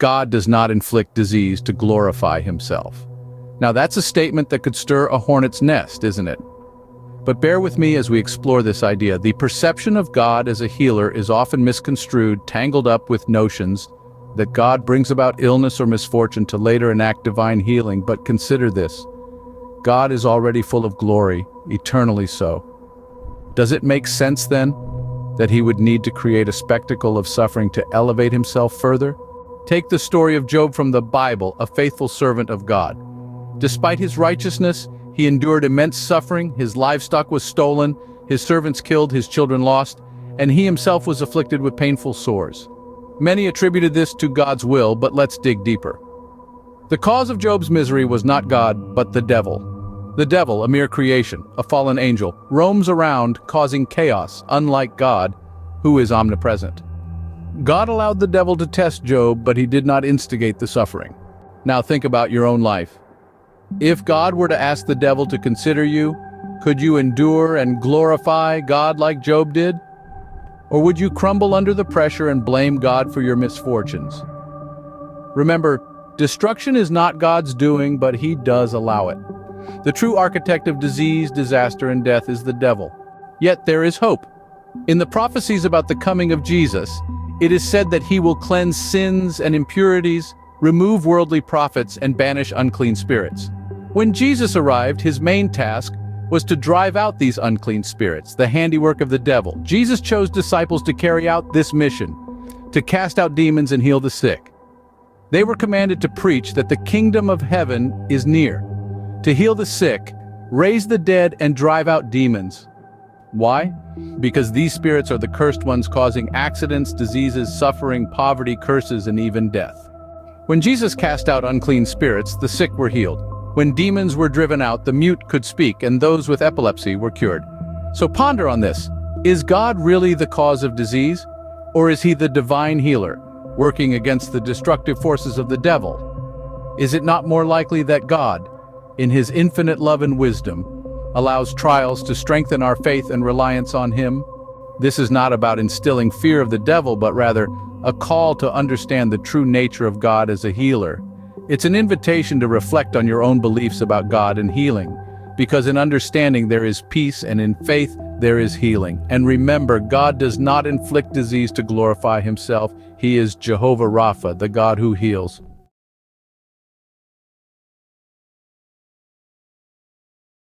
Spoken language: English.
God does not inflict disease to glorify himself. Now that's a statement that could stir a hornet's nest, isn't it? But bear with me as we explore this idea. The perception of God as a healer is often misconstrued, tangled up with notions that God brings about illness or misfortune to later enact divine healing. But consider this: God is already full of glory, eternally so. Does it make sense then that he would need to create a spectacle of suffering to elevate himself further? Take the story of Job from the Bible, a faithful servant of God. Despite his righteousness, he endured immense suffering. His livestock was stolen, his servants killed, his children lost, and he himself was afflicted with painful sores. Many attributed this to God's will, but let's dig deeper. The cause of Job's misery was not God, but the devil. The devil, a mere creation, a fallen angel, roams around causing chaos, unlike God, who is omnipresent. God allowed the devil to test Job, but he did not instigate the suffering. Now think about your own life. If God were to ask the devil to consider you, could you endure and glorify God like Job did? Or would you crumble under the pressure and blame God for your misfortunes? Remember, destruction is not God's doing, but he does allow it. The true architect of disease, disaster, and death is the devil. Yet there is hope. In the prophecies about the coming of Jesus, it is said that he will cleanse sins and impurities, remove worldly profits, and banish unclean spirits. When Jesus arrived, his main task was to drive out these unclean spirits, the handiwork of the devil. Jesus chose disciples to carry out this mission, to cast out demons and heal the sick. They were commanded to preach that the kingdom of heaven is near, to heal the sick, raise the dead, and drive out demons. Why? Because these spirits are the cursed ones, causing accidents, diseases, suffering, poverty, curses, and even death. When Jesus cast out unclean spirits, the sick were healed. When demons were driven out, the mute could speak, and those with epilepsy were cured. So ponder on this. Is God really the cause of disease? Or is he the divine healer, working against the destructive forces of the devil? Is it not more likely that God, in his infinite love and wisdom, allows trials to strengthen our faith and reliance on him? This is not about instilling fear of the devil, but rather a call to understand the true nature of God as a healer. It's an invitation to reflect on your own beliefs about God and healing, because in understanding there is peace, and in faith there is healing. And remember, God does not inflict disease to glorify himself. He is Jehovah Rapha, the God who heals.